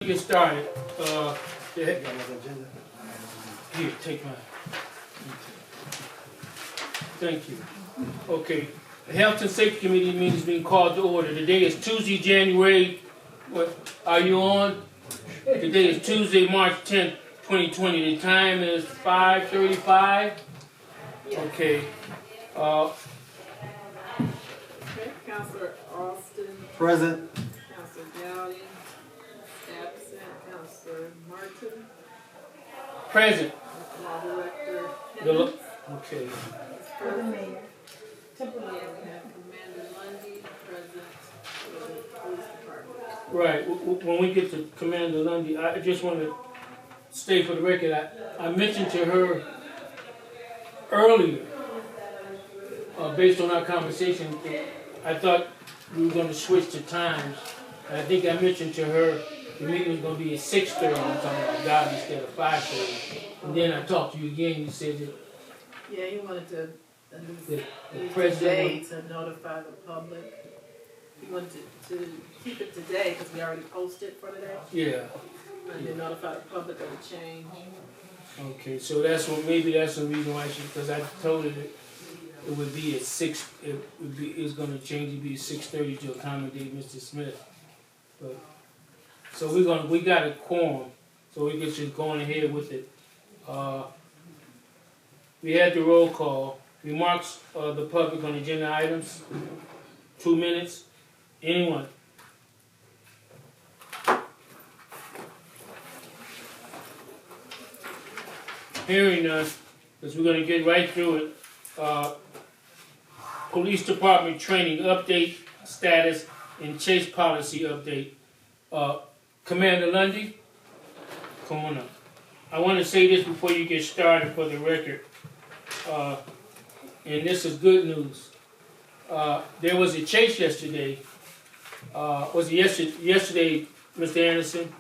Get started. Here, take mine. Thank you. Okay. The Health and Safety Committee meeting is being called to order. Today is Tuesday, January. What are you on? Today is Tuesday, March 10th, 2020. The time is 5:35. Okay. Councilor Austin. Present. Councilor Dowdy. Absent. Councilor Martin. Present. Law Director The Henry. Okay. Present. Commander Lundy. Present. For the police department. Right. When we get to Commander Lundy, I just want to state for the record, I mentioned to her earlier, based on our conversation, I thought we were going to switch to times. And I think I mentioned to her the meeting was going to be at 6:30 or something like that instead of 5:30. And then I talked to you again. You said that Yeah, he wanted to the use president. today to notify the public. He wanted to keep it today because we already posted for today. Yeah. And then notify the public of the change. Okay. So that's what maybe that's the reason why because I told her that it would be at 6. It's going to change. It'd be 6:30 to accommodate Mr. Smith. But so we got a quorum, so we can just go on ahead with it. We had the roll call. Remarks of the public on agenda items. 2 minutes. Anyone? Hearing none, because we're going to get right through it. Police Department training update status and chase policy update. Commander Lundy, come on up. I want to say this before you get started for the record, and this is good news. There was a chase yesterday. Was it yesterday, Mr. Anderson?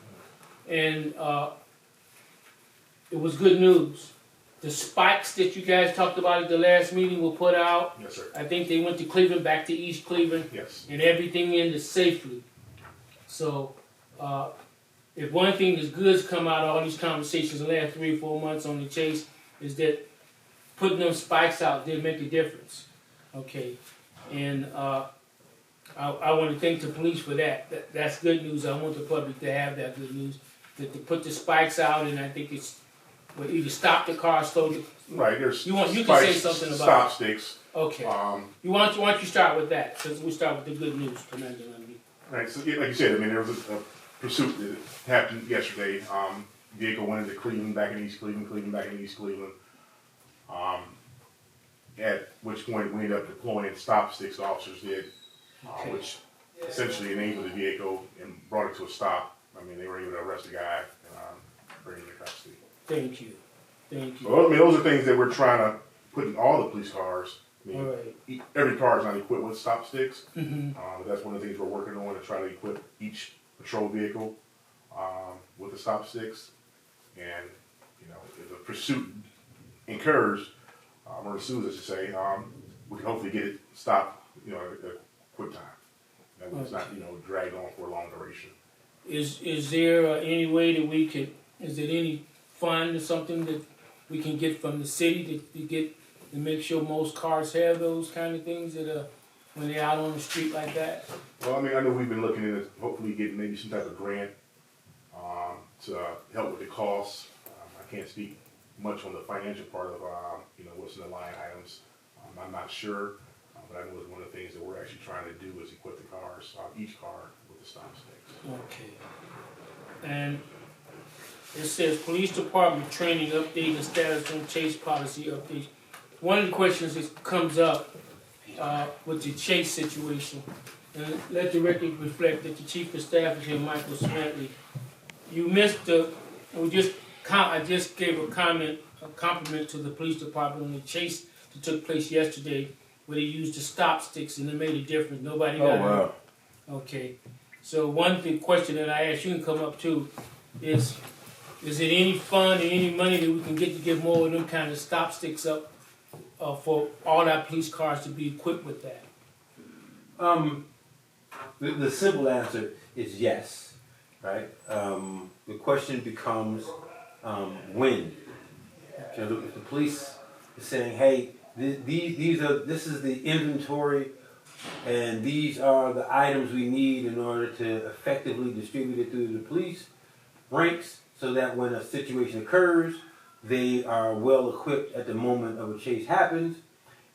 And it was good news. The spikes that you guys talked about at the last meeting were put out. Yes, sir. I think they went to Cleveland, back to East Cleveland. Yes. And everything ended safely. So, if one thing that's good's come out of all these conversations the last 3 or 4 months on the chase is that putting them spikes out did make a difference. Okay. And I want to thank the police for that. That's good news. I want the public to have that good news. That they put the spikes out, and I think it's will either stop the car, slow the. Right, there's You can say spikes, something about stop it. sticks. Okay. Why don't you start with that? Since we start with the good news, Commander Lundy. Right, so like you said, I mean, there was a pursuit that happened yesterday. Vehicle went into Cleveland, back in East Cleveland, back in East Cleveland. At which point we ended up deploying stop sticks, officers did, Okay. which essentially enabled the vehicle and brought it to a stop. I mean, they were able to arrest the guy and bring him to custody. Thank you. Thank you. So, I mean, those are things that we're trying to put in all the police cars. I mean, All right. every car is not equipped with stop sticks. Mm-hmm. But that's one of the things we're working on to try to equip each patrol vehicle with the stop sticks. And, you know, if the pursuit incurs, or ensues, I should say, we can hopefully get it stopped, you know, at a quick time. That way it's not, you know, dragged on for a long duration. Is there any way that we could? Is there any fund or something that we can get from the city to make sure most cars have those kind of things that when they're out on the street like that? Well, I mean, I know we've been looking at hopefully getting maybe some type of grant to help with the costs. I can't speak much on the financial part of, you know, what's in the line items. I'm not sure, but I know it's one of the things that we're actually trying to do is equip the cars, each car with the stop sticks. Okay. And it says Police Department training update and status on chase policy update. One of the questions that comes up with the chase situation, and let the record reflect that the Chief of Staff is here, Michael Smantley. You missed I just gave a compliment to the police department on the chase that took place yesterday, where they used the stop sticks and it made a difference. Nobody got hurt. Okay. So one question that I asked, you can come up too, is it any fund or any money that we can get to give more of them kind of stop sticks up for all our police cars to be equipped with that? The simple answer is yes. right? The question becomes when. You know, if the police is saying, "Hey, this is the inventory, and these are the items we need in order to effectively distribute it through the police ranks, so that when a situation occurs, they are well equipped at the moment of a chase happens."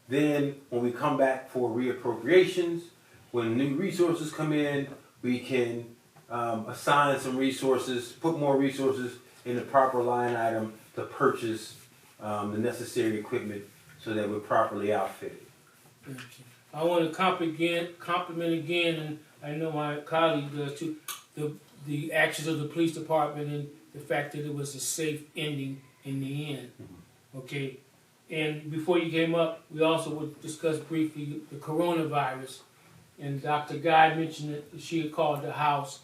Then, when we come back for reappropriations, when new resources come in, we can assign some resources, put more resources in the proper line item to purchase the necessary equipment so that we're properly outfitted. I want to compliment again, and I know my colleague does too, the actions of the police department and the fact that it was a safe ending in the end. Okay, and before you came up, we also would discuss briefly the coronavirus, and Dr. Guy mentioned that she had called the house.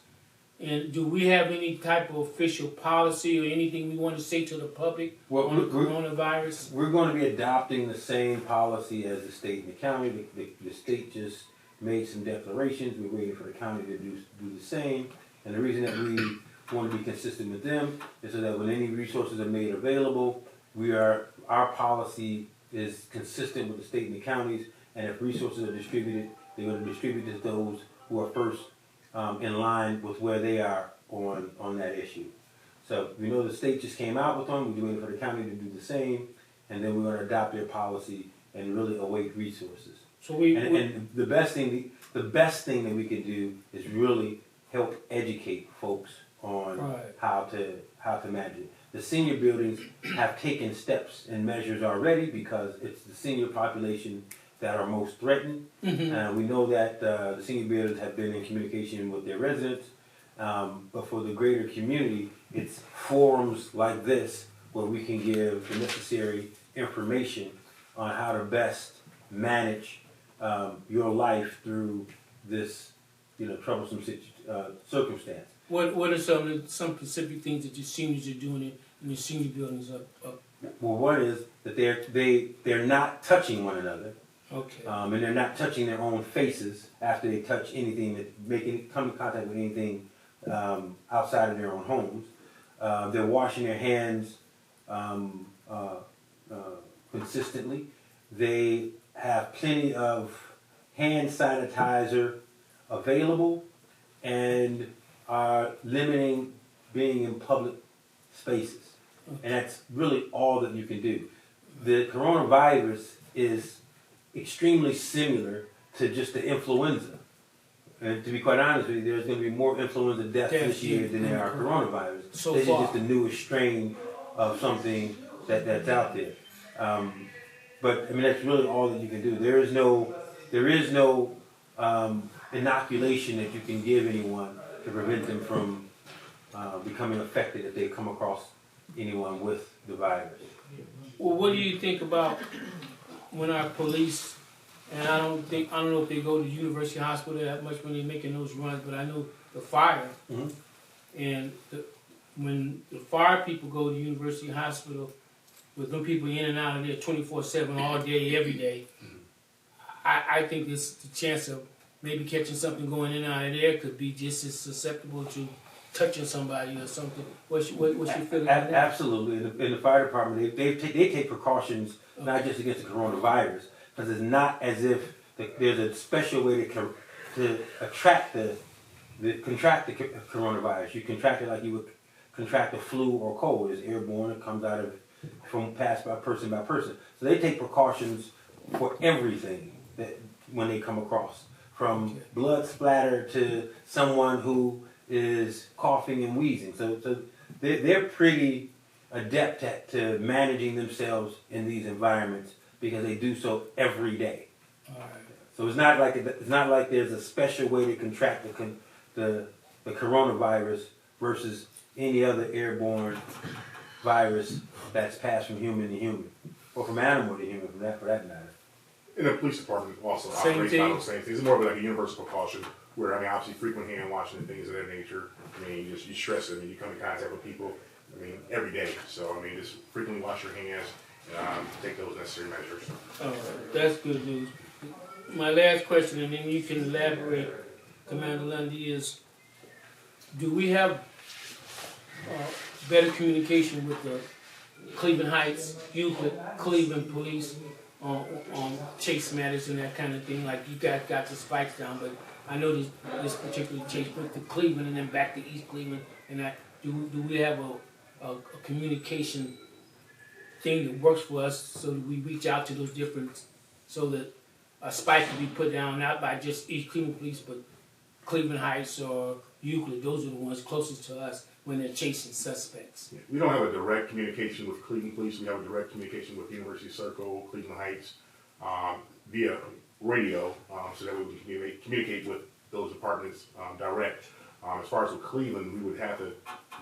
And do we have any type of official policy or anything we want to say to the public on the coronavirus? We're going to be adopting the same policy as the state and the county. The state just made some declarations. We're waiting for the county to do the same. And the reason that we want to be consistent with them is so that when any resources are made available, our policy is consistent with the state and the counties. And if resources are distributed, they're going to distribute to those who are first in line with where they are on that issue. So we know the state just came out with them. We're waiting for the county to do the same, and then we're going to adopt their policy and really await resources. So and the best thing that we can do is really help educate folks on how to manage it. The senior buildings have taken steps and measures already because it's the senior population that are most threatened. We know that the senior buildings have been in communication with their residents, but for the greater community, it's forums like this where we can give the necessary information on how to best manage your life through this, troublesome circumstance. What are some specific things that your seniors are doing in the senior buildings up? Well, one is that they're not touching one another. Okay. And they're not touching their own faces after they touch anything that come in contact with anything outside of their own homes. They're washing their hands consistently. They have plenty of hand sanitizer available and are limiting being in public spaces. And that's really all that you can do. The coronavirus is extremely similar to just the influenza. And to be quite honest with you, there's going to be more influenza deaths this year than there are coronavirus. So this far. is just the newest strain of something that's out there. But I mean, that's really all that you can do. There is no inoculation that you can give anyone to prevent them from becoming affected if they come across anyone with the virus. Well, what do you think about when our police, and I don't know if they go to University Hospital that much when they're making those runs, but I know the fire, and when the fire people go to University Hospital, with them people in and out of there 24/7 all day, every day, I think this the chance of maybe catching something going in and out of there could be just as susceptible to touching somebody or something. What's your feeling on that? Absolutely. In the fire department, they take precautions not just against the coronavirus, because it's not as if there's a special way to contract the coronavirus. You contract it like you would contract a flu or cold. It's airborne. It comes out of passed by person. So they take precautions for everything that when they come across, from blood splatter to someone who is coughing and wheezing. So they're pretty adept at to managing themselves in these environments because they do so every day. All right. So it's not like there's a special way to contract the coronavirus versus any other airborne virus that's passed from human to human, or from animal to human, for that matter. And the police department also Same operates thing? by those same things. It's more of like a universal precaution where, I mean, obviously frequent hand washing and things of that nature. I mean, you stress it. I mean, you come in contact with people, I mean, every day. So, I mean, just frequently wash your hands and take those necessary measures. All right. That's good news. My last question, and then you can elaborate, Commander Lundy, is do we have better communication with the Cleveland Heights, Euclid, Cleveland Police on chase matters and that kind of thing? Like you guys got the spikes down, but I know this particular chase went to Cleveland and then back to East Cleveland, and that do we have a communication thing that works for us so that we reach out to those different, so that a spike can be put down not by just East Cleveland Police but Cleveland Heights or Euclid? Those are the ones closest to us when they're chasing suspects. We don't have a direct communication with Cleveland Police. We have a direct communication with University Circle, Cleveland Heights, via radio, so that we can communicate with those departments direct. As far as with Cleveland, we would have to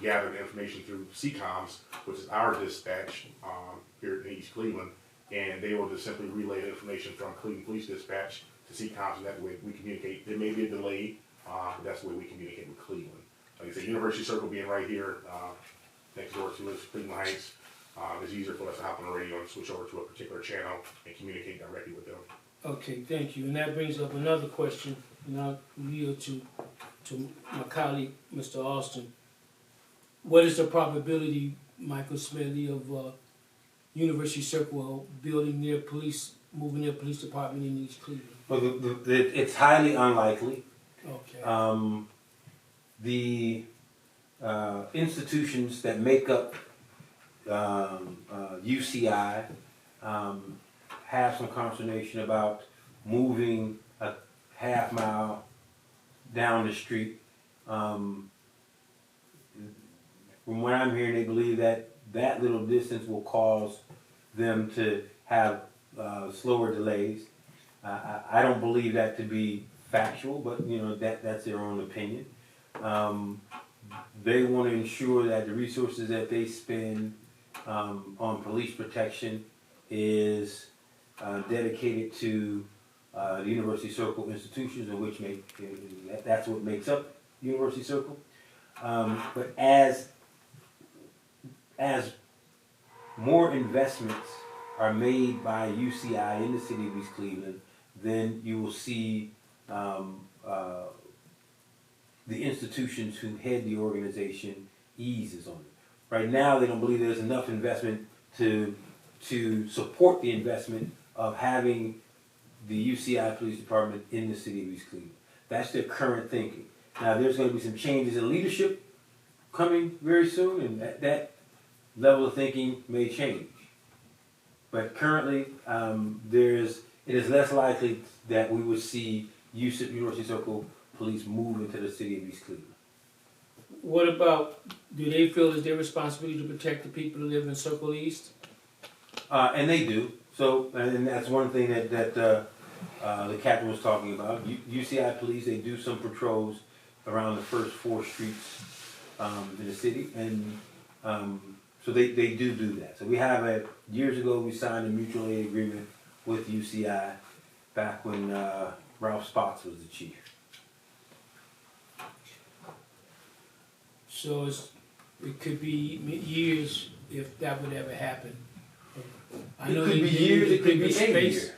gather the information through CCOMS, which is our dispatch here in East Cleveland, and they will just simply relay the information from Cleveland Police Dispatch to CCOMS, and that way we communicate. There may be a delay, but that's the way we communicate with Cleveland. Like I said, University Circle being right here next door to us, Cleveland Heights, it's easier for us to hop on the radio and switch over to a particular channel and communicate directly with them. Okay, thank you. And that brings up another question, and I'll yield to my colleague, Mr. Austin. What is the probability, Michael Smedley, of University Circle moving their police department in East Cleveland? Well, it's highly unlikely. Okay. The institutions that make up UCI have some consternation about moving a half mile down the street. From what I'm hearing, they believe that that little distance will cause them to have slower delays. I don't believe that to be factual, but you know that's their own opinion. They want to ensure that the resources that they spend on police protection is dedicated to the University Circle institutions, in which that's what makes up University Circle. But as more investments are made by UCI in the city of East Cleveland, then you will see the institutions who head the organization eases on it. Right now, they don't believe there's enough investment to support the investment of having the UCI Police Department in the city of East Cleveland. That's their current thinking. Now, there's going to be some changes in leadership coming very soon, and that level of thinking may change. But currently, it is less likely that we would see University Circle Police move into the city of East Cleveland. What about, do they feel it's their responsibility to protect the people who live in Circle East? And they do. So, and that's one thing that the captain was talking about. UCI Police, they do some patrols around the first 4 streets in the city, and so they do that. So we have years ago we signed a mutual aid agreement with UCI back when Ralph Spots was the chief. So it could be years if that would ever happen. I know It could be years, it could be any year.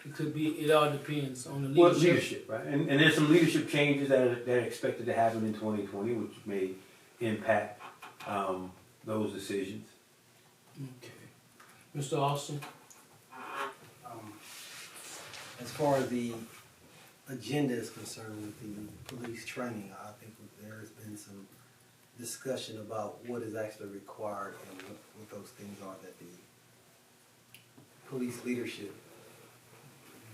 It could be, it all depends on the leadership. Well, leadership, right? And there's some leadership changes that are expected to happen in 2020, which may impact those decisions. Okay. Mr. Austin? As far as the agenda is concerned with the police training, I think there has been some discussion about what is actually required and what those things are that the police leadership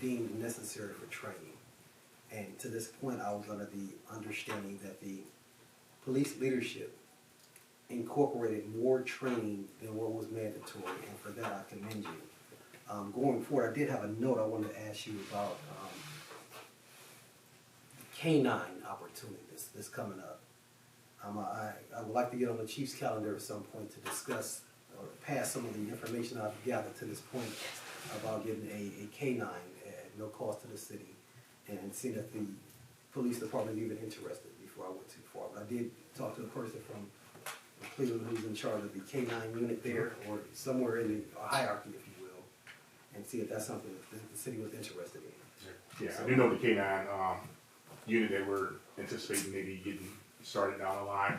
deemed necessary for training. And to this point, I was under the understanding that the police leadership incorporated more training than what was mandatory, and for that I commend you. Going forward, I did have a note I wanted to ask you about the K-9 opportunity that's coming up. I would like to get on the chief's calendar at some point to discuss or pass some of the information I've gathered to this point about getting a K-9 at no cost to the city, and seeing if the police department is even interested before I went too far. But I did talk to a person from Cleveland who's in charge of the K-9 unit there, or somewhere in the hierarchy, if you will, and see if that's something that the city was interested in. Yeah, I do know the K-9 unit that we're anticipating maybe getting started down the line.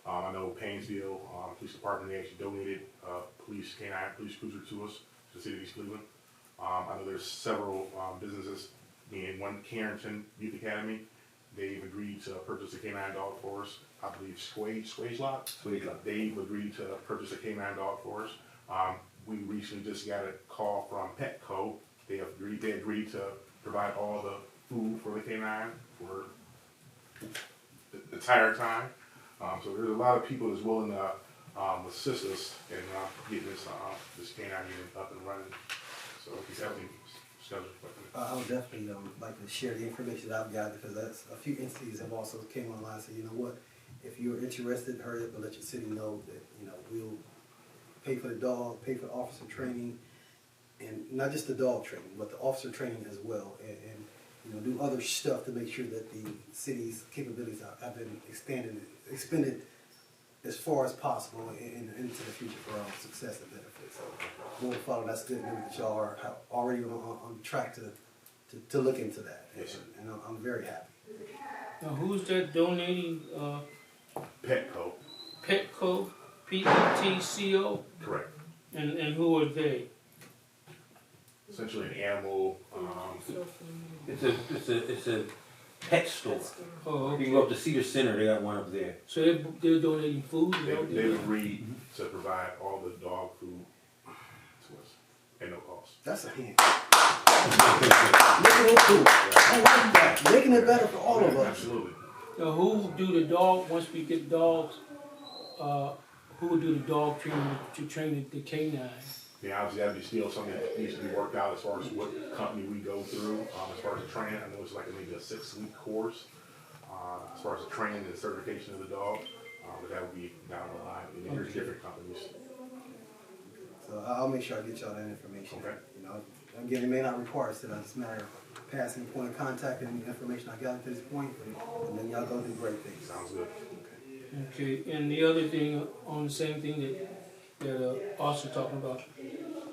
I know Painesville Police Department, they actually donated police cruiser to us, to the city of East Cleveland. I know there's several businesses, being one Carrington Youth Academy. They've agreed to purchase a canine dog for us. I believe Swage Lot. They've agreed to purchase a canine dog for us. We recently just got a call from Petco. They agreed to provide all the food for the canine for the entire time. So there's a lot of people that's willing to assist us in getting this canine unit up and running. So it's everything scheduled. I would definitely like to share the information that I've got, because that's a few entities have also came online and said, you know what, if you're interested, hurry up and let your city know that, you know, we'll pay for the dog, pay for officer training, and not just the dog training, but the officer training as well, and you know, do other stuff to make sure that the city's capabilities have been expended as far as possible into the future for our success and benefit. So, going forward, that's good news that y'all are already on track to look into that. Yes, And I'm very happy. Now, who's that donating? Petco. Petco, Petco, Correct. and who are they? Essentially an animal. It's a pet store. Oh, You okay. can go up to Cedar Center, they got one up there. So they're donating food? Is that what they're They've doing? agreed to provide all the dog food to us at no cost. That's a hint. Making it cool. I like that. Making it better for all of us. Absolutely. Now, who do the dog, once we get dogs, who will do the dog training to train the canine? Yeah, obviously that'd be still something that needs to be worked out as far as what company we go through. As far as the training, I know it's like maybe a 6-week course. As far as the training and certification of the dog, but that would be down the line. I mean, there's different companies. So I'll make sure I get y'all that information. Okay. You know, again, it may not require us to, it's a matter of passing the point of contact and the information I got to this point, and then y'all go do great things. Sounds good. Okay, and the other thing, on the same thing that also talking about,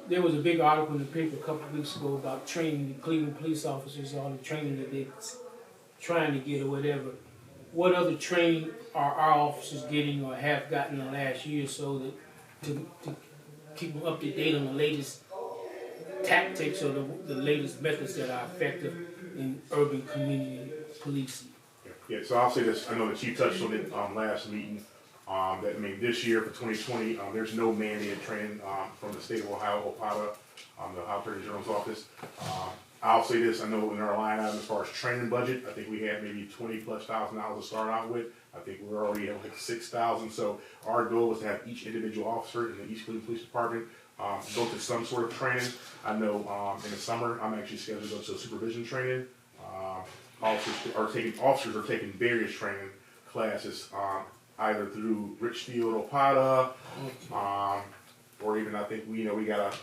there was a big article in the paper a couple of weeks ago about training the Cleveland police officers, all the training that they're trying to get or whatever. What other training are our officers getting or have gotten in the last year or so that to keep them up to date on the latest tactics or the latest methods that are effective in urban community policing? Yeah, so I'll say this. I know the chief touched on it last meeting. That I mean, this year for 2020, there's no mandated training from the state of Ohio, OPATA, the Ohio Attorney General's office. I'll say this. I know in our line item as far as training budget, I think we had maybe $20,000+ to start out with. I think we're already at like $6,000. So our goal was to have each individual officer in the East Cleveland Police Department go to some sort of training. I know in the summer I'm actually scheduled to go to a supervision training. Officers are taking various training classes, either through Richfield, OPATA, or even I think we got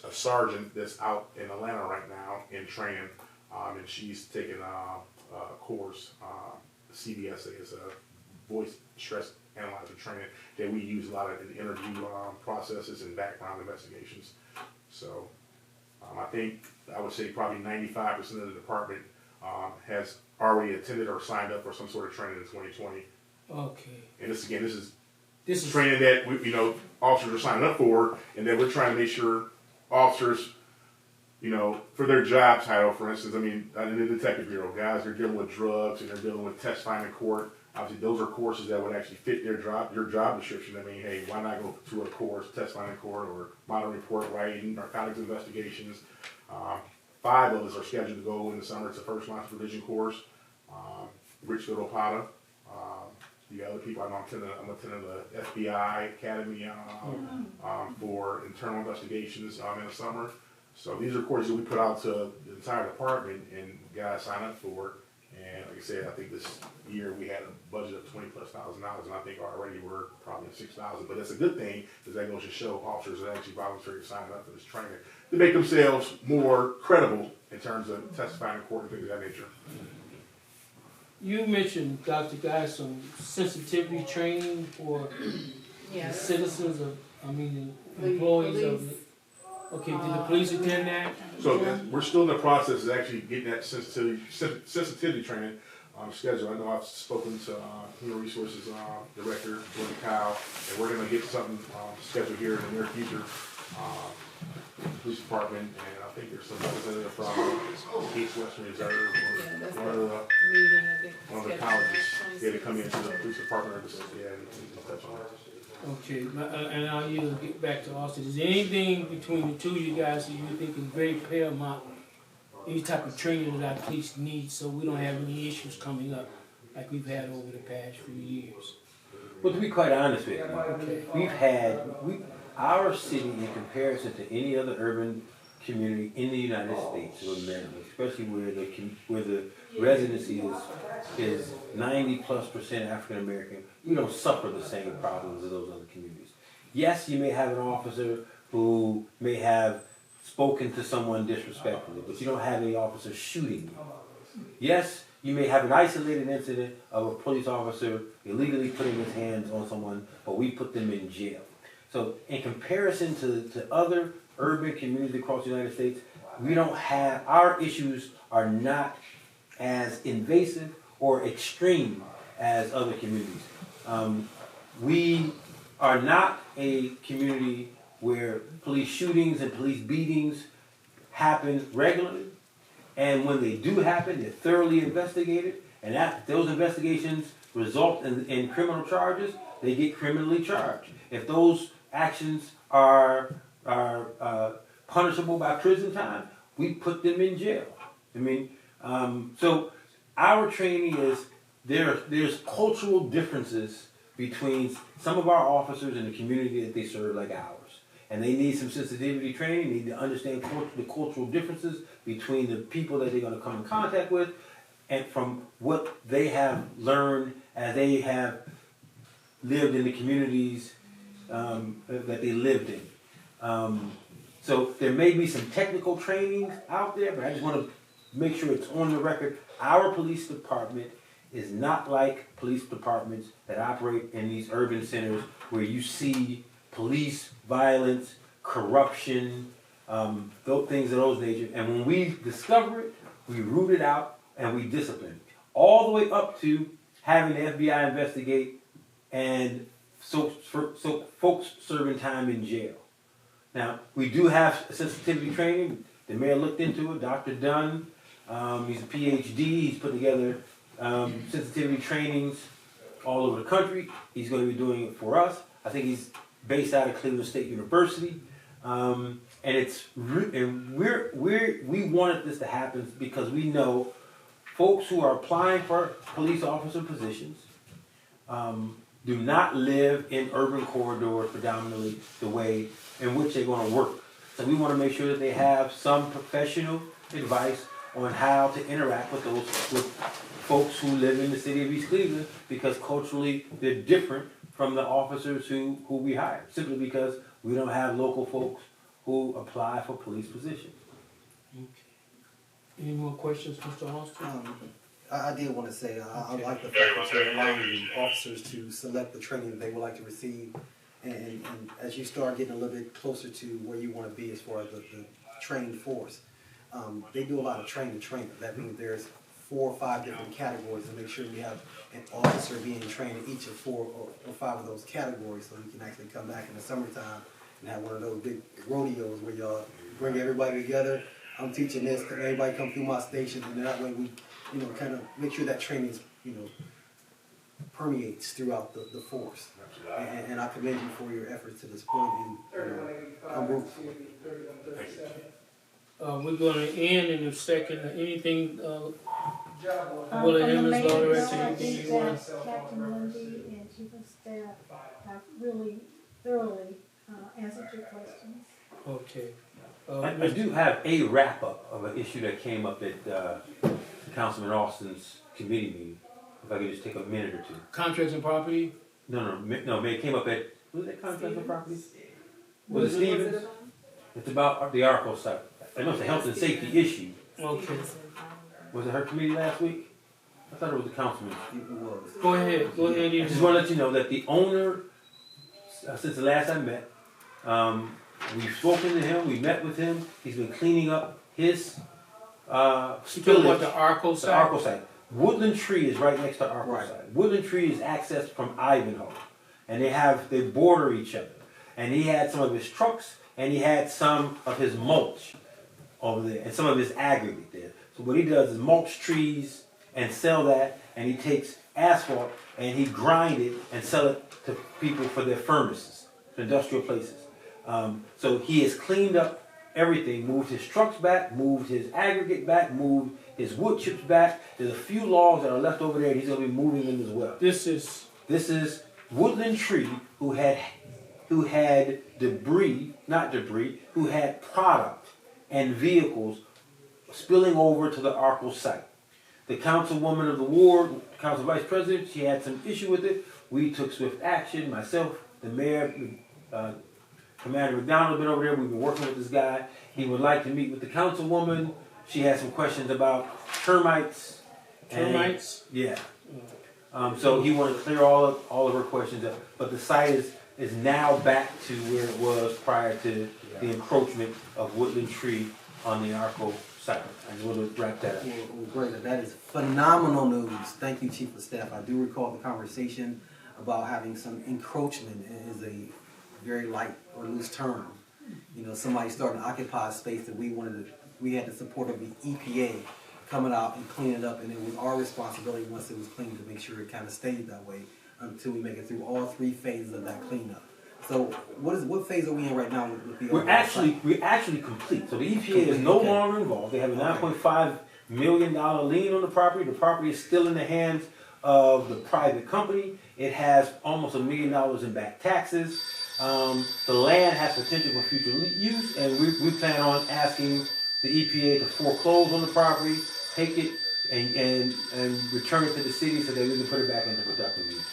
a sergeant that's out in Atlanta right now in training, and she's taking a course. CBSA is a voice stress analyzer training that we use a lot of in interview processes and background investigations. So I would say probably 95% of the department has already attended or signed up for some sort of training in 2020. Okay. And this is This is training that officers are signing up for, and that we're trying to make sure officers, for their job title, for instance, I mean, in the detective bureau, guys are dealing with drugs and they're dealing with testifying in court. Obviously, those are courses that would actually fit your job description. I mean, hey, why not go to a course, testifying in court, or model report writing, narcotics investigations? 5 of us are scheduled to go in the summer. It's a first line supervision course. Richfield, OPATA. The other people, I'm attending the FBI Academy for internal investigations in the summer. So these are courses that we put out to the entire department and guys sign up for. And like I said, I think this year we had a budget of $20,000+, and I think already we're probably at $6,000. But that's a good thing, because that goes to show officers are actually voluntarily signing up for this training to make themselves more credible in terms of testifying in court and things of that nature. You mentioned, Dr. Guy, some sensitivity training for the citizens the employees of it. Okay, did the police attend that? So we're still in the process of actually getting that sensitivity training. schedule. I know I've spoken to Human Resources Director Jordan Kyle, and we're going to get something scheduled here in the near future. Police Department, and I think there's some representative from Case Western Reserve, Yeah, that's or one of the meeting, I think. one of the scheduled colleges. March Yeah, to come 26th. into the police department and touch on it. Okay, and I'll either get back to Austin. Is there anything between the two of you guys that you think is very paramount? Any type of training that our police need so we don't have any issues coming up like we've had over the past few years? Well, to be quite honest with you, Okay. our city in comparison to any other urban community in the United States of America, especially where the residency is 90+% African American, we don't suffer the same problems as those other communities. Yes, you may have an officer who may have spoken to someone disrespectfully, but you don't have any officer shooting you. Yes, you may have an isolated incident of a police officer illegally putting his hands on someone, but we put them in jail. So in comparison to other urban communities across the United States, our issues are not as invasive or extreme as other communities. We are not a community where police shootings and police beatings happen regularly. And when they do happen, they're thoroughly investigated. And those investigations result in criminal charges, they get criminally charged. If those actions are punishable by prison time, we put them in jail. I mean, so our training is there's cultural differences between some of our officers and the community that they serve, like ours. And they need some sensitivity training, need to understand the cultural differences between the people that they're going to come in contact with, and from what they have learned as they have lived in the communities that they lived in. So there may be some technical trainings out there, but I just want to make sure it's on the record. Our police department is not like police departments that operate in these urban centers where you see police violence, corruption, those things of those nature. And when we discover it, we root it out and we discipline it. All the way up to having the FBI investigate and so folks serving time in jail. Now, we do have sensitivity training. The mayor looked into it. Dr. Dunn, he's a PhD. He's put together sensitivity trainings all over the country. He's going to be doing it for us. I think he's based out of Cleveland State University. And we wanted this to happen because we know folks who are applying for police officer positions do not live in urban corridors predominantly the way in which they're going to work. So we want to make sure that they have some professional advice on how to interact with folks who live in the city of East Cleveland, because culturally they're different from the officers who we hire, simply because we don't have local folks who apply for police positions. Okay. Any more questions, Mr. Austin? I did want to say, I like the fact that you're allowing the officers to select the training that they would like to receive. And as you start getting a little bit closer to where you want to be as far as the trained force, they do a lot of train. That means there's 4 or 5 different categories to make sure we have an officer being trained in each of 4 or 5 of those categories, so you can actually come back in the summertime and have one of those big rodeos where y'all bring everybody together. I'm teaching this, everybody come through my station, and that way we, kind of make sure that training, permeates throughout the force. And I commend you for your efforts to this point, and I'm rooting for it. We're going to end in a second. Anything, From the mayor's office, I think that Captain Lindy and Chief of Staff have really thoroughly answered your questions. okay. I do have a wrap-up of an issue that came up at Councilman Austin's committee meeting. If I could just take a minute or two. Contracts and property? No, it came up at, was it contracts and property? Was it Stevens? It's about the ARCO site. I know it's a health and safety issue. Okay. Was it her committee last week? I thought it was the councilman. It was. Go ahead. I just want to let you know that the owner, since the last I met, we've spoken to him, we met with him, he's been cleaning up his You talking about spillage, the ARCO the site? ARCO site. Woodland Tree is right next to our Right. side. Woodland Tree is accessed from Ivanhoe, and they border each other. And he had some of his trucks, and he had some of his mulch over there, and some of his aggregate there. So what he does is mulch trees and sell that, and he takes asphalt and he grind it and sell it to people for their furnaces, for industrial places. So he has cleaned up everything, moved his trucks back, moved his aggregate back, moved his wood chips back. There's a few logs that are left over there, and he's gonna be moving them as well. This is Woodland Tree who had who had product and vehicles spilling over to the Arkell site. The councilwoman of the ward, council vice president, she had some issue with it. We took swift action, myself, the mayor, Commander McDonald have been over there. We've been working with this guy. He would like to meet with the councilwoman. She had some questions about termites. termites. Yeah. So he wanted to clear all of her questions up. But the site is now back to where it was prior to the encroachment of Woodland Tree on the Arkell site. I just want to wrap that up. Well, great. That is phenomenal news. Thank you, Chief of Staff. I do recall the conversation about having some encroachment is a very light or loose term. You know, somebody starting to occupy a space that we had the support of the EPA coming out and cleaning it up, and it was our responsibility once it was cleaned to make sure it kind of stayed that way until we make it through all 3 phases of that cleanup. So what phase are we in right now with the We're actually complete. So the EPA is no longer involved. They have a $9.5 million lien on the property. The property is still in the hands of the private company. It has almost $1 million in back taxes. The land has potential for future use, and we plan on asking the EPA to foreclose on the property, take it, and return it to the city so that we can put it back into productive use.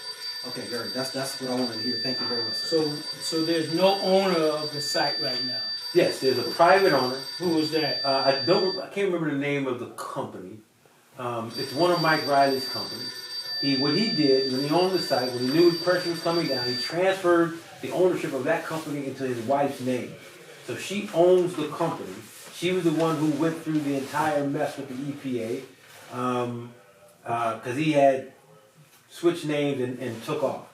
Okay, Gary, that's what I wanted to hear. Thank you very much, sir. So there's no owner of the site right now. Yes, there's a private owner. Who is that? I can't remember the name of the company. It's one of Mike Riley's companies. What he did when he owned the site, when he knew pressure was coming down, he transferred the ownership of that company into his wife's name. So she owns the company. She was the one who went through the entire mess with the EPA because he had switched names and took off.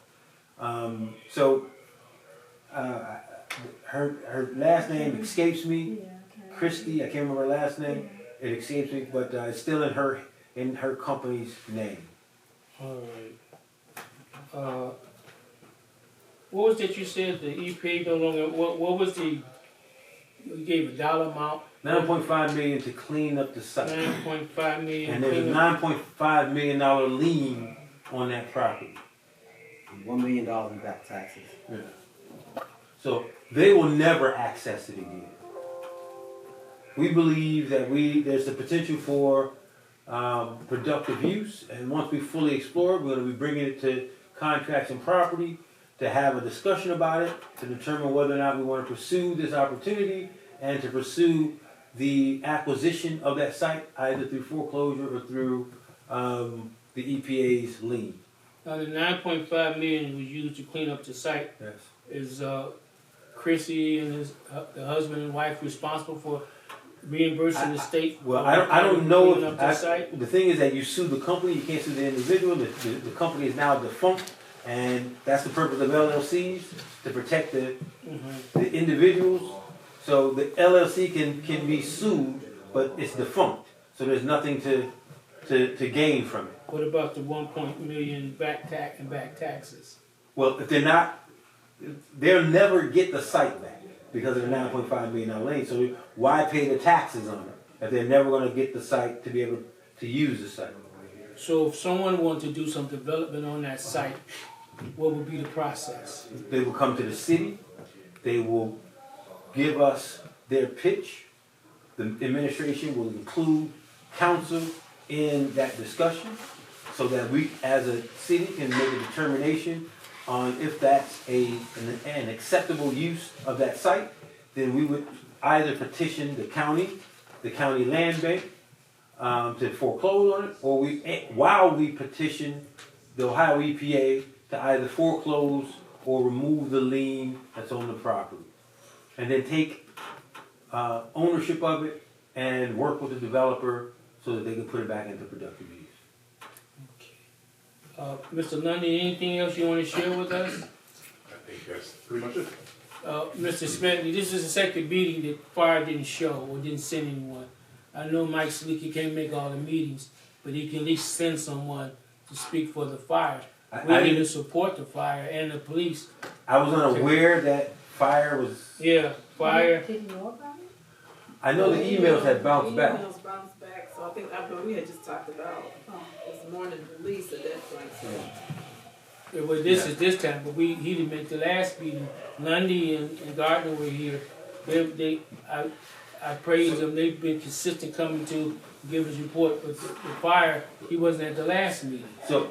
Her last name escapes me. Yeah, okay. Christy, I can't remember her last name. It escapes me, but it's still in her company's name. All right. What was that you said? The EPA no longer. What was the? You gave a dollar amount. $9.5 million to clean up the site, 9.5 million. and there's a $9.5 million lien on that property. $1 million in back taxes. Yeah. So they will never access it again. We believe that there's the potential for productive use, and once we fully explore it, we're going to be bringing it to contracts and property to have a discussion about it, to determine whether or not we want to pursue this opportunity and to pursue the acquisition of that site, either through foreclosure or through the EPA's lien. Now the 9.5 million was used to clean up the site. Yes. Is Chrissy and the husband and wife responsible for reimbursing the state? Well, I don't know cleaning up the site? the thing is that you sue the company, you can't sue the individual. The company is now defunct, and that's the purpose of LLCs, to protect the individuals. So the LLC can be sued, but it's defunct, so there's nothing to gain from it. What about the 1 million back taxes? Well, if they're not, they'll never get the site back because of the $9.5 million lien. So why pay the taxes on it if they're never going to get the site to be able to use the site? So if someone wanted to do some development on that site, what would be the process? They will come to the city. They will give us their pitch. The administration will include council in that discussion so that we as a city can make a determination on if that's an acceptable use of that site. Then we would either petition the county land bank to foreclose on it, or while we petition the Ohio EPA to either foreclose or remove the lien that's on the property. And then take ownership of it and work with the developer so that they can put it back into productive use. Mr. Lundy, anything else you wanna share with us? I think that's pretty much it. Mr. Smedley, this is the second meeting that fire didn't show or didn't send anyone. I know Mike Slicky can't make all the meetings, but he can at least send someone to speak for the fire. We I need to didn't, support the fire and the police. I was unaware that fire was, Yeah, fire. Did you know about it? I know the emails had bounced back. Emails bounced back, so I think, we had just talked about this morning release at that point, so. Well, this is this time, but he didn't make the last meeting. Lundy and Gardner were here. I praise them. They've been consistent coming to give his report, but the fire, he wasn't at the last meeting. So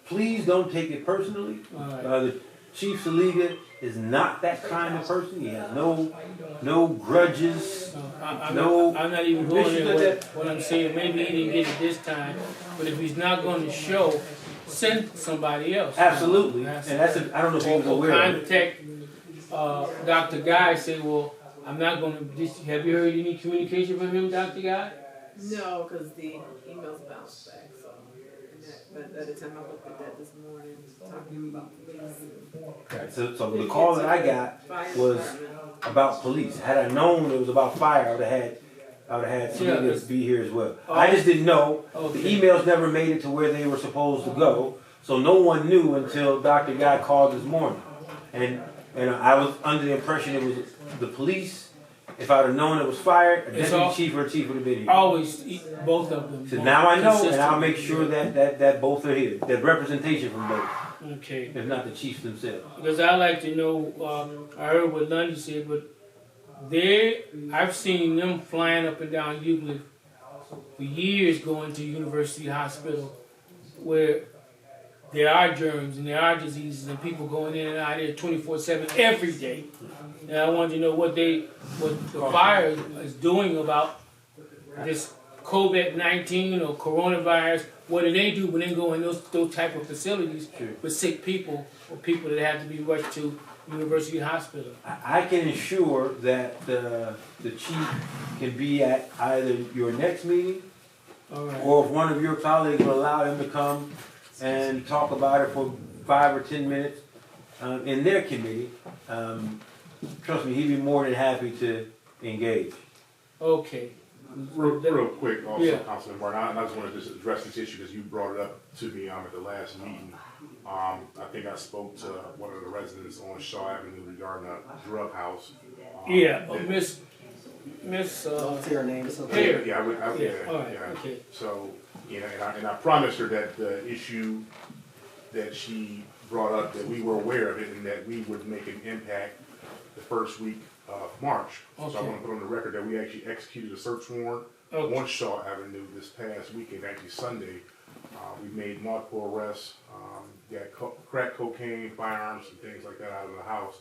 please don't take it personally. All right. The Chief Saliga is not that kind of person. He has no grudges. I'm No not even going issues there with with what I'm saying. Maybe he didn't get it this time, but if he's not going to show, send somebody else. Absolutely, and I don't know if he was Or aware of it. contact Dr. Guy. Say, well, I'm not going to. Have you heard any communication from him, Dr. Guy? No, because the emails bounced back, so. But by the time I looked at that this morning, talking about police. So the call that I got Fire was department. about police. Had I known it was about fire, I would have had Saliga be here as well. I just didn't know. Okay. The emails never made it to where they were supposed to go, so no one knew until Dr. Guy called this morning. And I was under the impression it was the police. If I'd have known it was fire, a deputy chief or a chief would have been here. Always both of them. So now I know, and Consistent. I'll make sure that both are here. That representation from both, Okay. if not the chiefs themselves. Because I like to know. I heard what Lundy said, but I've seen them flying up and down Euclid for years, going to University Hospital, where there are germs and there are diseases and people going in and out there 24/7 every day. And I wanted to know what the fire is doing about this COVID-19 or coronavirus. What do they do when they go in those type of facilities with sick people or people that have to be rushed to University Hospital? I can ensure that the chief can be at either your next meeting, All right. or if one of your colleagues will allow him to come and talk about it for 5 or 10 minutes in their committee. Trust me, he'd be more than happy to engage. Okay. Real quick, also, Yeah. Councilman Martin, I just want to just address this issue because you brought it up to me at the last meeting. I think I spoke to one of the residents on Shaw Avenue regarding a drug house. Yeah, that- Miss. Don't say her name, it's okay. Here. Yeah, Yeah, all right, yeah. okay. So, you know, and I promised her that the issue that she brought up, that we were aware of it and that we would make an impact the first week of March. So I Okay. want to put on the record that we actually executed a search warrant Okay. on Shaw Avenue this past weekend, actually Sunday. We made multiple arrests, got crack cocaine, firearms, and things like that out of the house.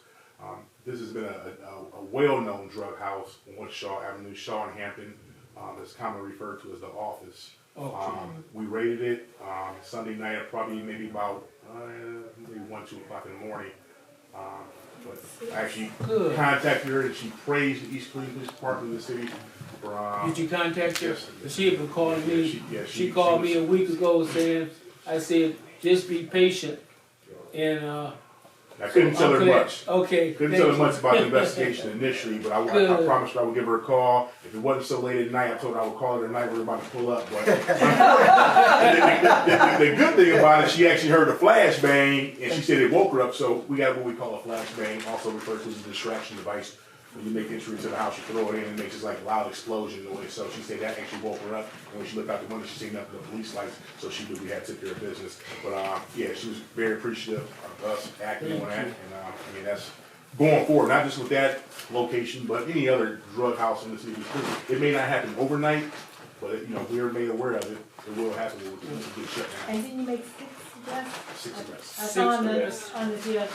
This has been a well-known drug house on Shaw Avenue, Shaw and Hampton. It's commonly referred to as the office. Okay. We raided it Sunday night at probably maybe about maybe 1, 2 o'clock in the morning. But I actually Good. contacted her and she praised the East Cleveland Police Department of the city for. Did you contact her? Yes. She had been calling me. Yeah, She called me a week ago saying, I said, just be patient. And I couldn't tell her okay, much. Okay. Couldn't thank tell her you. much about the investigation initially, but I Good. promised her I would give her a call. If it wasn't so late at night, I told her I would call her tonight. We were about to pull up. But the good thing about it, she actually heard a flashbang, and she said it woke her up. So we got what we call a flashbang, also referred to as a distraction device. When you make entry into the house, you throw it in, and it makes this like loud explosion noise. So she said that actually woke her up. And when she looked out the window, she seen nothing but police lights, so she knew we had took care of business. But yeah, she was very appreciative of us acting on that, and I mean that's going forward, not just with that location, but any other drug house in the city. It may not happen overnight, but you know, we're made aware of it. It will happen when we get shut down. And then you make 6 arrests? 6 arrests. I Six saw arrests. on the DLG.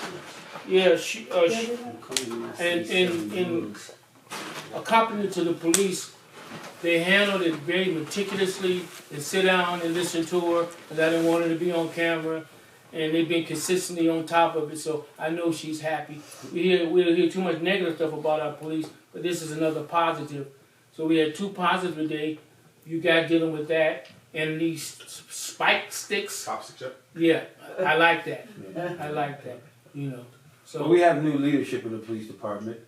Yeah, she and accompaniment to the police, they handled it very meticulously. They sit down and listen to her, because I didn't want her to be on camera, and they've been consistently on top of it. So I know she's happy. We hear too much negative stuff about our police, but this is another positive. So we had 2 positives today. You guys dealing with that, and these spike sticks. Top six up. Yeah, I like that. I like that. You know, So so we have new leadership in the police department.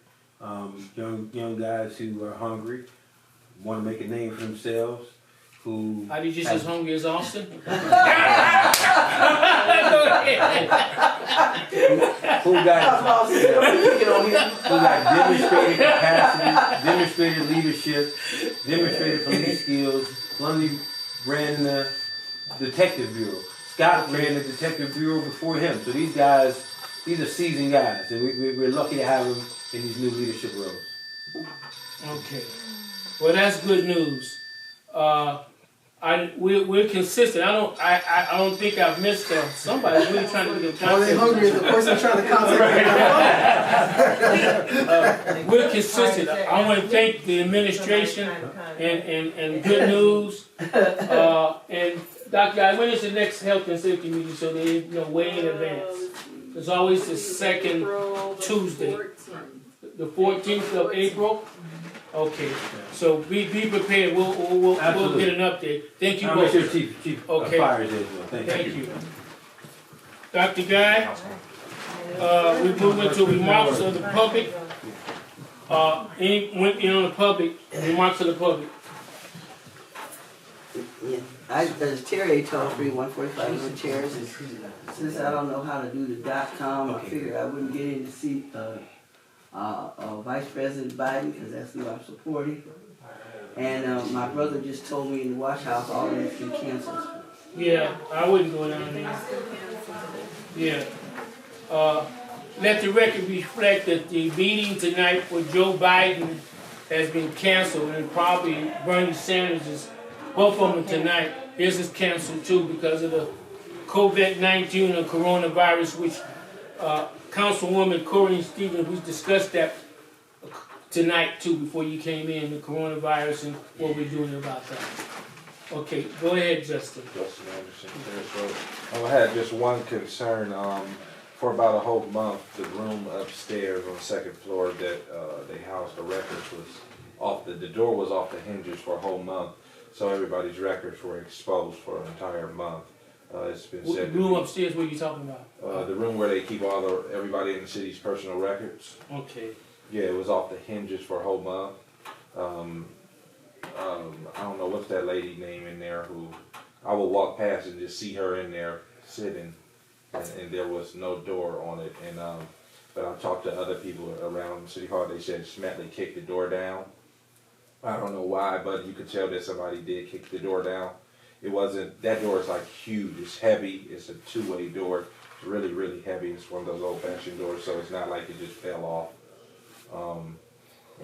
Young guys who are hungry, want to make a name for themselves. Who are you just as hungry as Austin? who got demonstrated capacity, demonstrated leadership, demonstrated police skills. Lundy ran the detective bureau. Scott ran the detective bureau before him. So these guys, these are seasoned guys, and we're lucky to have them in these new leadership roles. Okay. Well, that's good news. We're consistent. I don't think I've missed somebody's really trying to get in Are they contact. hungry is the person trying to contact me? We're consistent. I want to thank the administration and good news. And Dr. Guy, when is the next health and safety meeting so they know way in advance? It's always the second Tuesday. The 14th of April? Okay, so be prepared, we'll Absolutely. get an update. Thank you I'll make both. sure Chief Okay. Fire is there as well. Thank you. Thank you. Dr. Guy, we move into remarks of the public. Any on the public, remarks of the public. Yeah, there's Terry toll-free 145 on chairs, and since I don't know how to do the .com, I figured I wouldn't get in to see Vice President Biden, because that's who I'm supporting. And my brother just told me in the Wash House all of this been canceled. Yeah, I wouldn't go down there. Yeah. Let the record reflect that the meeting tonight with Joe Biden has been canceled, and probably Bernie Sanders is, both of them tonight, his is canceled too because of the COVID-19 or coronavirus, which Councilwoman Corinne Stevens, we discussed that tonight too before you came in, the coronavirus and what we're doing about that. Okay, go ahead, Justin. Justin Anderson, Harris Road. I had just one concern. For about a whole month, the room upstairs on the second floor that they housed the records was off. The door was off the hinges for a whole month, so everybody's records were exposed for an entire month. It's been What said. room upstairs, what are you talking about? The room where they keep everybody in the city's personal records. Okay. Yeah, it was off the hinges for a whole month. I don't know what's that lady name in there who I would walk past and just see her in there sitting, and there was no door on it. And but I talked to other people around City Hall. They said Smetley kicked the door down. I don't know why, but you could tell that somebody did kick the door down. It wasn't, that door is like huge. It's heavy. It's a two-way door. It's really, really heavy. It's one of those old-fashioned doors, so it's not like it just fell off.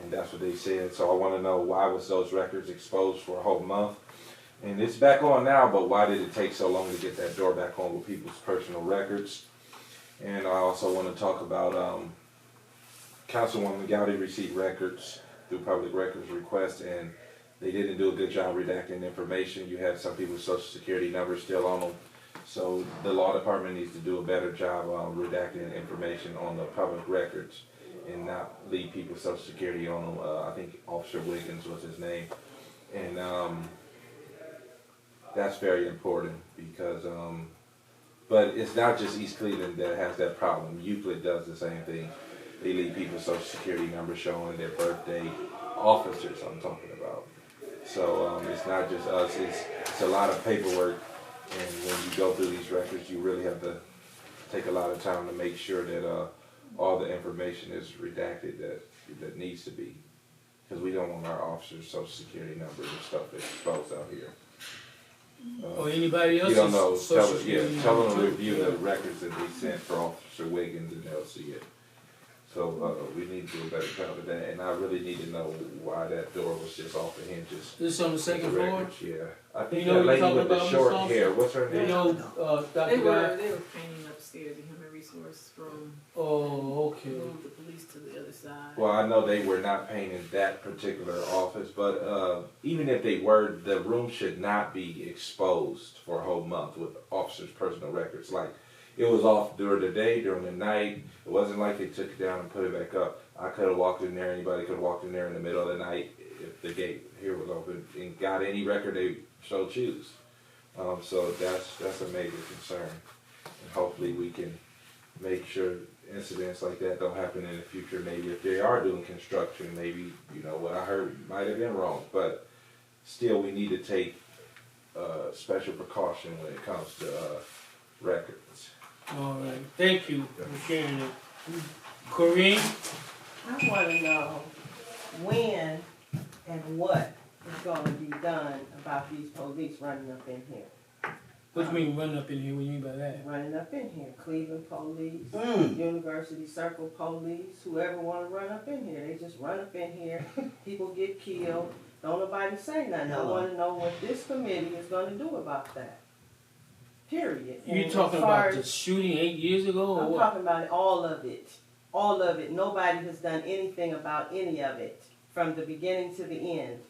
And that's what they said. So I want to know, why was those records exposed for a whole month? And it's back on now, but why did it take so long to get that door back on with people's personal records? And I also want to talk about Councilwoman Gowdy received records through public records request, and they didn't do a good job redacting information. You had some people's social security numbers still on them. So the law department needs to do a better job on redacting information on the public records and not leave people's social security on them. I think Officer Wiggins was his name. And that's very important because, but it's not just East Cleveland that has that problem. Euclid does the same thing. They leave people's social security numbers showing their birthday, officers I'm talking about. So it's not just us, it's a lot of paperwork, and when you go through these records, you really have to take a lot of time to make sure that all the information is redacted that needs to be, because we don't want our officers' social security numbers and stuff exposed out here. Or anybody else's You don't know, social security tell them to number. review the records that they sent for Officer Wiggins, and they'll see it. So we need to do a better job of that, and I really need to know why that door was just off the hinges. This is on the second The floor? records, yeah. I think You know that what lady you're with talking the about, short Ms. Thompson? hair, what's her You name? know, Dr. They Guy? were painting upstairs, the human resource from Oh, okay. moved the police to the other side. Well, I know they were not painting that particular office, but even if they were, the room should not be exposed for a whole month with officers' personal records. Like, it was off during the day, during the night. It wasn't like they took it down and put it back up. I could have walked in there, anybody could have walked in there in the middle of the night if the gate here was open and got any record they so choose. So that's a major concern. And hopefully we can make sure incidents like that don't happen in the future. Maybe if they are doing construction, maybe, you know, what I heard might have been wrong, but still we need to take special precaution when it comes to records. All right, thank you for sharing it. Corinne? I wanna know when and what is gonna be done about these police running up in here. What do you mean run up in here? What do you mean by that? Running up in here, Cleveland police, Mm. University Circle police, whoever wanna run up in here, they just run up in here, people get killed, don't nobody say nothing. I Hello. wanna know what this committee is gonna do about that. Period. You And talking as far about the as- shooting 8 years ago or I'm what? talking about all of it. All of it. Nobody has done anything about any of it from the beginning to the end.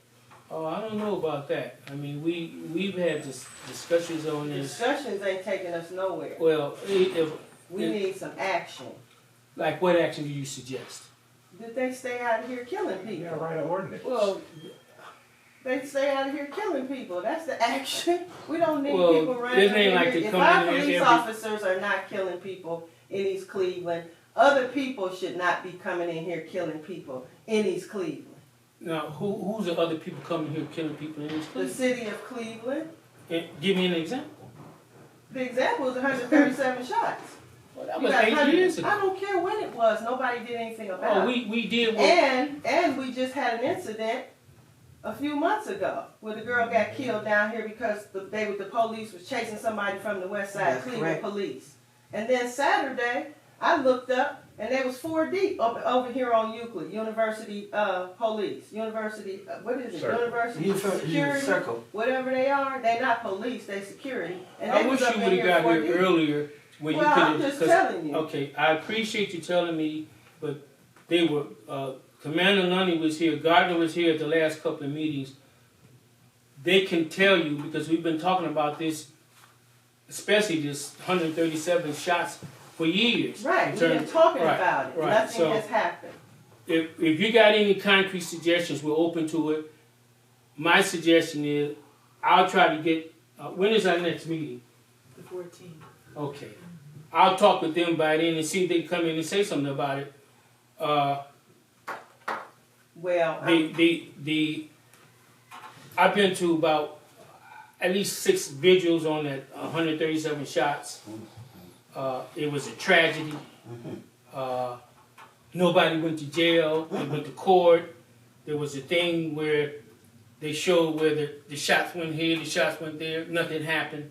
Oh, I don't know about that. I mean, we've had discussions on this. Discussions ain't taking us nowhere. Well, if, We need some action. like, what action do you suggest? Did they stay out of here killing You gotta people? write an ordinance. Well, They stay out of here killing people. That's the action. We don't need Well, people running it up ain't in like here. they If come our in here police every- officers are not killing people in East Cleveland, other people should not be coming in here killing people in East Cleveland. now, who's the other people coming here killing people in this The place? city of Cleveland, Give me an example. the example is 137 shots. Well, that You was got 8 hundred- years ago. I don't care when it was. Nobody did anything about Oh, it. we did what? And we just had an incident a few months ago where the girl got killed down here because the police was chasing somebody from the West Side That's Cleveland correct. police. And then Saturday, I looked up and there was 4 deep over here on Euclid University police. University what is it? Circle. University security. Circle. Whatever they are, they're not police. They security. And I they wish was up you in would have got 4 here deep. earlier when Well, you could I'm have. just telling you. Okay, I appreciate you telling me, but they were, Commander Lunny was here, Gardner was here at the last couple of meetings. They can tell you, because we've been talking about this, especially this 137 shots for years. Right, in we've been terms- talking right, about it. right. Nothing So has happened. if you got any concrete suggestions, we're open to it. My suggestion is, I'll try to get, when is our next meeting? The 14th. Okay. I'll talk with them by then and see if they come in and say something about it. Well, I've been to about at least 6 vigils on that 137 shots. It was a tragedy. Nobody went to jail. They went to court. There was a thing where they showed where the shots went here, the shots went there. Nothing happened.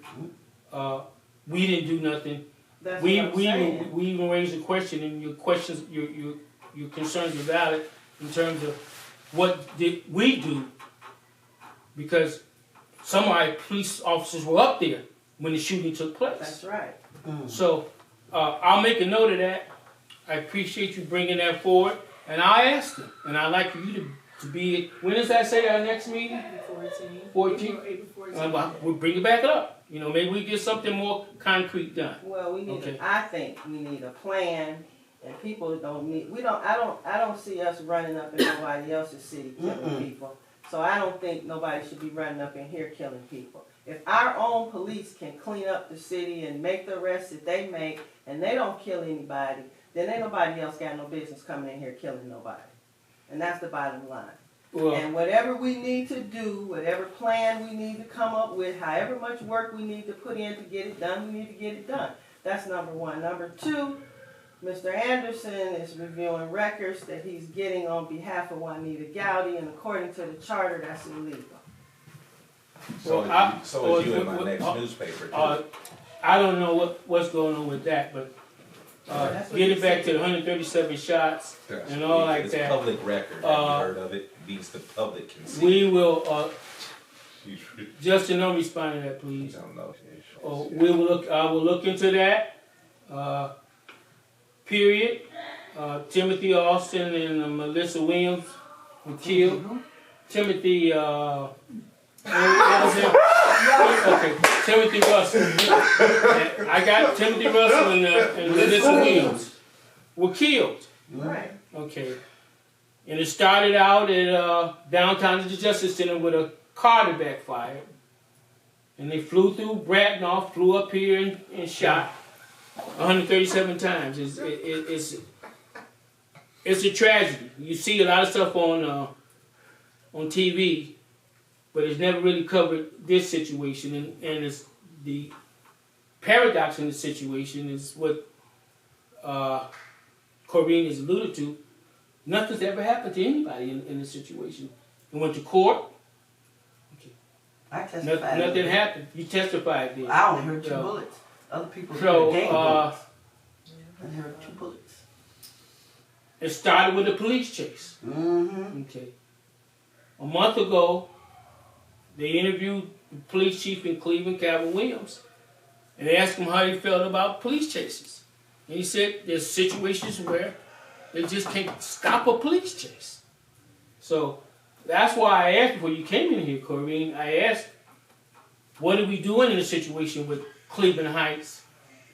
We didn't do nothing. that's We what I'm saying. we even raised a question, and your questions, your concerns are valid in terms of what did we do, because some of our police officers were up there when the shooting took place. That's right. So I'll make a note of that. I appreciate you bringing that forward, and I asked them, and I'd like for you to be. When does that say our next meeting? 14th. 14th? April 14th. Well, we'll bring it back up. You know, maybe we get something more concrete done. Well, we need. Okay. I think we need a plan, and people don't need. We don't. I don't see us running up in nobody else's city killing people. So I don't think nobody should be running up in here killing people. If our own police can clean up the city and make the arrests that they make, and they don't kill anybody, then ain't nobody else got no business coming in here killing nobody. And that's the bottom line. Well, And whatever we need to do, whatever plan we need to come up with, however much work we need to put in to get it done, we need to get it done. That's number one. Number two, Mr. Anderson is reviewing records that he's getting on behalf of Juanita Gowdy, and according to the charter, that's illegal. So Well, is you in my next newspaper too. I don't know what's going on with that, but That's what get he it back said. to the 137 shots Yes. and all like It's that. public record. Have you heard of it? Means the public can see. We will, You Justin, don't respond to that, please. don't know. We will look. I will look into that. Period. Timothy Austin and Melissa Williams were killed. Timothy. What was it? Okay, Timothy Russell. I got Timothy Russell and Melissa Williams were killed. Right. Okay. And it started out at downtown at the Justice Center with a car that backfired. And they flew through Bradnoff, flew up here and shot 137 times. It's a tragedy. You see a lot of stuff on TV, but it's never really covered this situation. And it's the paradox in the situation is what Corinne has alluded to. Nothing's ever happened to anybody in this situation. It went to court. I testified. Nothing happened. You testified there. I only heard 2 bullets. Other people heard So, a gang bullets. I heard 2 bullets. It started with a police chase. Mm-hmm. Okay. A month ago, they interviewed the police chief in Cleveland, Calvin Williams, and they asked him how he felt about police chases. And he said there's situations where they just can't stop a police chase. So that's why I asked before you came in here, Corinne, I asked, what are we doing in a situation with Cleveland Heights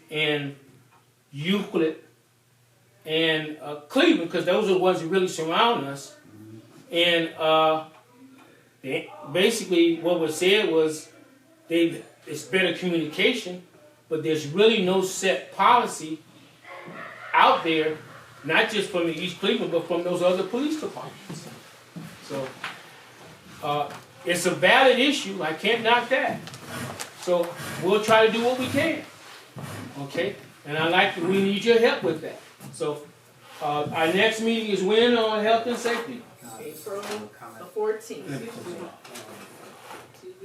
and Euclid and Cleveland, because those are the ones that really surround us. And basically what was said was it's better communication, but there's really no set policy out there, not just from the East Cleveland, but from those other police departments. So it's a valid issue. I can't knock that. So we'll try to do what we can. Okay? And we need your help with that. So our next meeting is when on health and safety? April the 14th. Tuesday,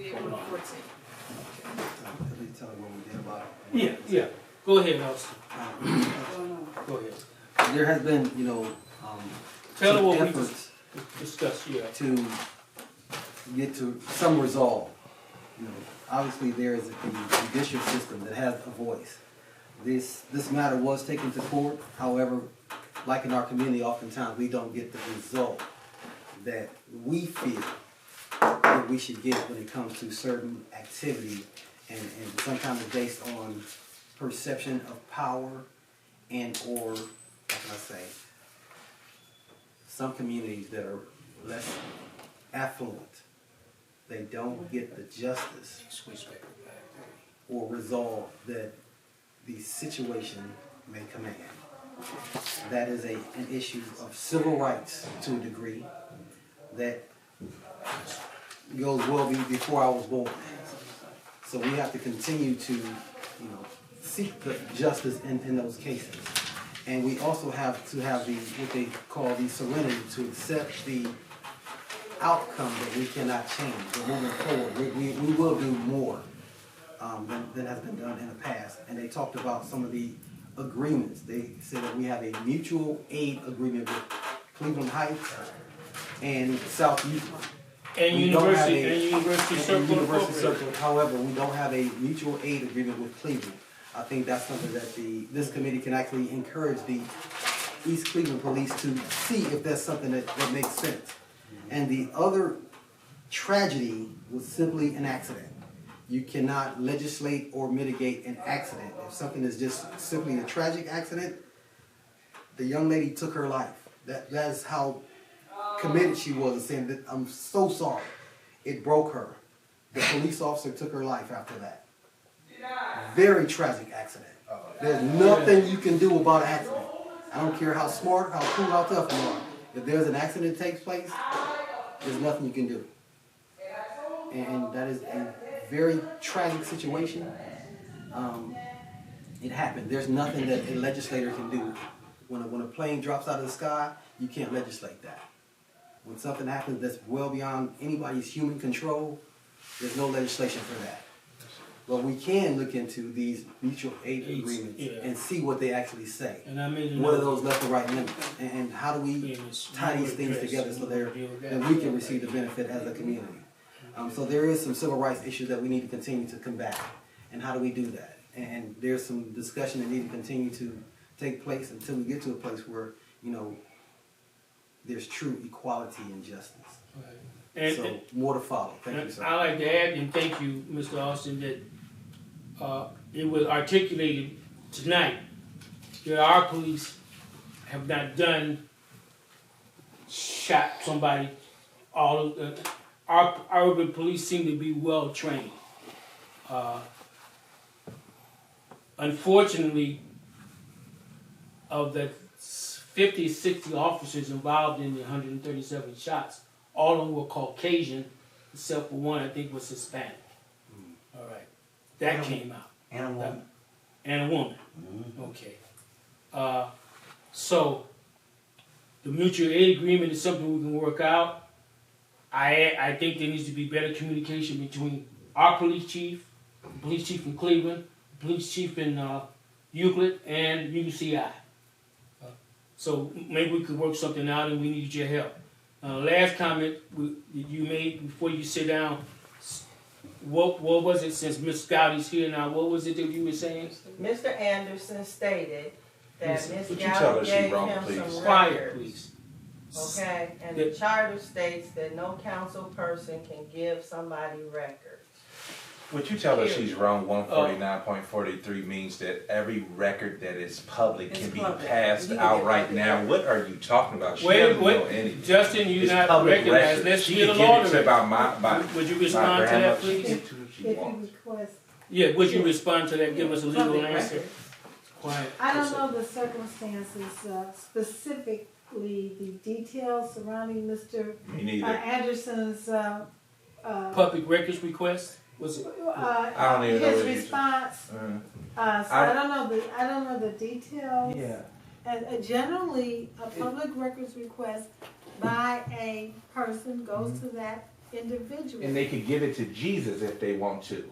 April the 14th. Let me tell you what we did about it. Yeah. Go ahead, Austin. Go ahead. There has been, Tell her some what we efforts discussed, yeah. to get to some resolve. Obviously there is a judicial system that has a voice. This matter was taken to court. However, like in our community, oftentimes we don't get the result that we feel that we should get when it comes to certain activity, and sometimes it's based on perception of power and or, how can I say, some communities that are less affluent, they don't get the justice or resolve that the situation may command. That is an issue of civil rights to a degree that goes well before I was born. So we have to continue to, seek the justice in those cases. And we also have to have what they call the serenity to accept the outcome that we cannot change. But moving forward, we will do more than has been done in the past. And they talked about some of the agreements. They said that we have a mutual aid agreement with Cleveland Heights and South Euclid. And University Circle. However, we don't have a mutual aid agreement with Cleveland. I think that's something that this committee can actually encourage the East Cleveland Police to see if that's something that makes sense. And the other tragedy was simply an accident. You cannot legislate or mitigate an accident. If something is just simply a tragic accident, the young lady took her life. That is how committed she was in saying that I'm so sorry. It broke her. The police officer took her life after that. Very tragic accident. There's nothing you can do about an accident. I don't care how smart, how cool, how tough you are. If there's an accident that takes place, there's nothing you can do. And that is a very tragic situation. It happened. There's nothing that a legislator can do. When a plane drops out of the sky, you can't legislate that. When something happens that's well beyond anybody's human control, there's no legislation for that. But we can look into these mutual aid agreements and see what they actually say. And I made what are those left and right limits? And how do we tie these things together so that we can receive the benefit as a community? So there is some civil rights issues that we need to continue to combat. And how do we do that? And there's some discussion that need to continue to take place until we get to a place where, there's true equality and justice. Right. So more to follow. Thank you, sir. I'd like to add, and thank you, Mr. Austin, that it was articulated tonight that our police have not shot somebody. Our urban police seem to be well trained. Unfortunately, of the 50, 60 officers involved in the 137 shots, all of them were Caucasian, except for one I think was Hispanic. All right, that came out. And a woman. And a woman. Mm-hmm. Okay. So the mutual aid agreement is something we can work out. I think there needs to be better communication between our police chief in Cleveland, the police chief in Euclid, and UCI. So maybe we could work something out, and we need your help. Last comment you made before you sit down. What was it, since Ms. Gowdy's here now, what was it that you were saying? Mr. Anderson stated that Yes. Ms. Would you tell her Gowdy she gave wrong, him please? some Quiet, records. please. Okay, and the charter states that no council person can give somebody records. Would you tell her she's wrong? 149.43 means that every record that is public It's can be public. passed You can out get right public now. records. What are you talking about? She doesn't know anything. Justin, you're It's not public recognized. record. Let's She hear the can give law it to director. my Would you respond to grandma. that, She please? can do what she If you wants. request, Yeah, would you respond to that? Give us a legal Public answer. record. Quiet. I don't know the circumstances, specifically the details surrounding Mr. Me neither. Anderson's, Public records request? Was it? I don't even know his what it is. response. So I- I don't know the details. Yeah. And generally, a public records request by a person goes to that individual. And they could give it to Jesus if they want to.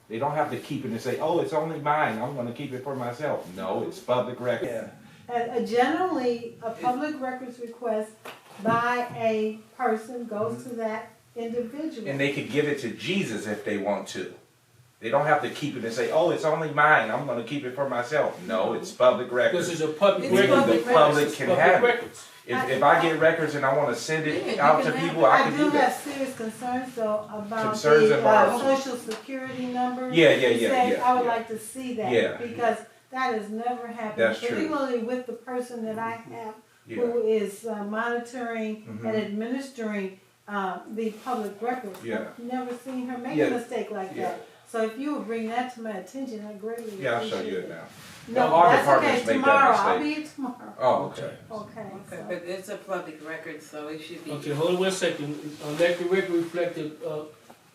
They don't have to keep it and say, "Oh, it's only mine. I'm going to keep it for myself." No, it's public record. Generally, a public records request by a person goes to that individual. And they could give it to Jesus if they want to. They don't have to keep it and say, "Oh, it's only mine. I'm going to keep it for myself." No, it's public record. This is a public It's record. public The public It's can public have it. records. If I get records and I want to send it Yeah, out you to can have people, it. I I can do do have that. serious concerns though about Concerns the about- social security number. Yeah. I would yeah. like to see that. Yeah. Because that has never happened. That's true. Particularly with the person that I have Yeah. who is monitoring Mhm. and administering the public records. Yeah. I've never seen her make Yeah. a mistake like Yeah. that. So if you would bring that to my attention, I greatly Yeah, I'll show appreciate you it. it now. No, Well, our that's okay, departments make that tomorrow, I'll mistake. be here tomorrow. Oh, okay. Okay, Okay, so. but it's a public record, so it should be. Okay, hold on one second. Let the record reflect that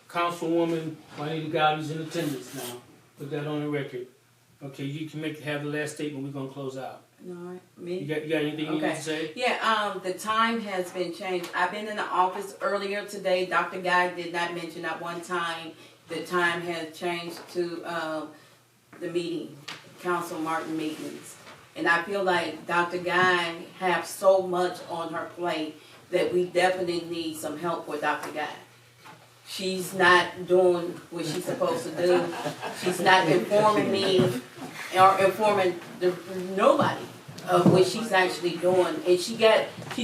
Councilwoman Juanita Gowdy's in attendance now. Put that on the record. Okay, you can have the last statement. We're gonna close out. No, me? You got anything you need Okay. to say? Yeah, the time has been changed. I've been in the office earlier today. Dr. Guy did not mention at one time the time has changed to the meeting, Council Martin meetings. And I feel like Dr. Guy have so much on her plate that we definitely need some help with Dr. Guy. She's not doing what she's supposed to do. She's not informing me or informing nobody of what she's actually doing. And she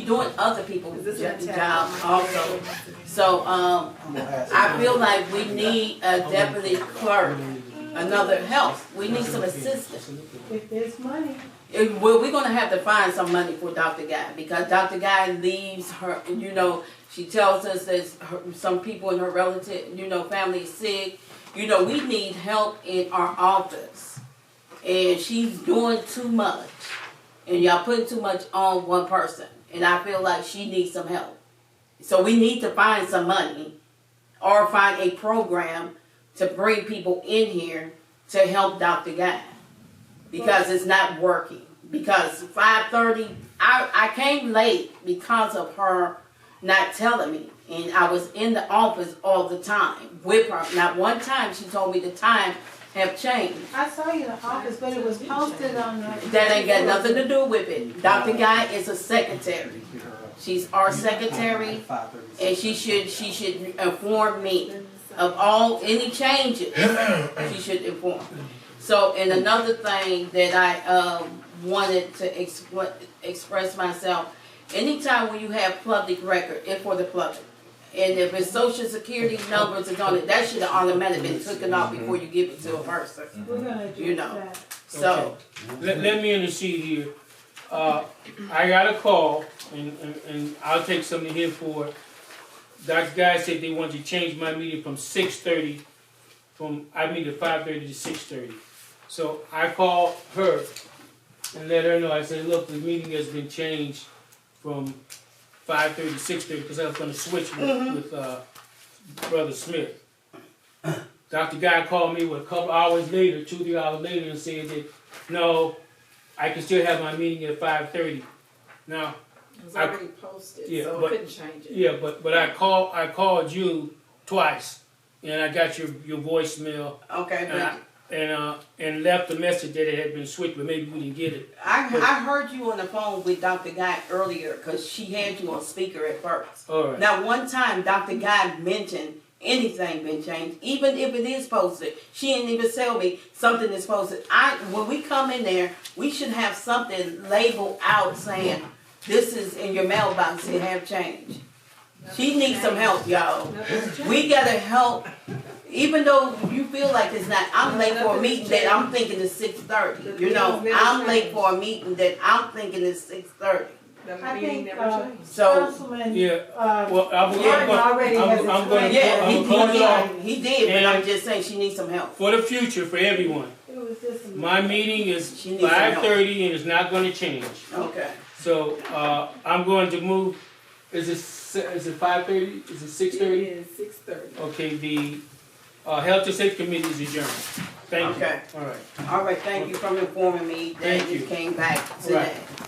doing other people's Is this an attack job on my- also. So, I'm gonna ask I feel like we need a deputy clerk, another help. We need some assistance. If there's money, Well, we're gonna have to find some money for Dr. Guy because Dr. Guy leaves her, she tells us that some people in her relative, family is sick. We need help in our office. And she's doing too much. And y'all putting too much on one person. And I feel like she needs some help. So we need to find some money or find a program to bring people in here to help Dr. Guy. Because it's not working. Because 5:30, I came late because of her not telling me. And I was in the office all the time with her. Not one time she told me the time have changed. I saw you in the office, but it was posted on the. That ain't got nothing to do with it. Dr. Guy is a secretary. She's our secretary, and she should inform me of any changes. She should inform. So, and another thing that I wanted to express myself, anytime when you have public record, it's for the public. And if it's social security numbers is on it, that should have automatically been taken off before you give it to a person. We're gonna do that. So, Let me intercede here. I got a call, and I'll take some of the hit for it. Dr. Guy said they wanted to change my meeting from 6:30 I meet at 5:30 to 6:30. So I called her and let her know. I said, look, the meeting has been changed from 5:30 to 6:30 because I was going to switch with Brother Smith. Dr. Guy called me a couple hours later, 2-3 hours later, and said that no, I can still have my meeting at 5:30. Now, It was already posted, yeah, so but- I couldn't change it. yeah, but I called you twice, and I got your voicemail Okay, but and left a message that it had been switched, but maybe we didn't get it. I heard you on the phone with Dr. Guy earlier because she had you on speaker at first. All right. Now, one time Dr. Guy mentioned anything been changed, even if it is posted. She didn't even tell me something is posted. When we come in there, we should have something labeled out saying this is in your mailbox. It have changed. She needs some help, y'all. Nothing's changed. We gotta help. Even though you feel like it's not, I'm late for a meeting that I'm thinking is 6:30. You know, I'm late for a meeting that I'm thinking is 6:30. The I meeting think, never changed. So, Councilman, Yeah. Well, Gordon already has I'm going explained. yeah, to close it off he did, but I'm And- just saying she needs some help. for the future for everyone. It was just a. My meeting is She needs some help. 5:30 and it's not going to change. Okay. So I'm going to move. Is it 5:30? Is it 6:30? It is 6:30. Okay. The Health and Safety Committee is adjourned. Thank you. Okay. All right. All right, thank you for informing me that Thank you you. came back today. Right.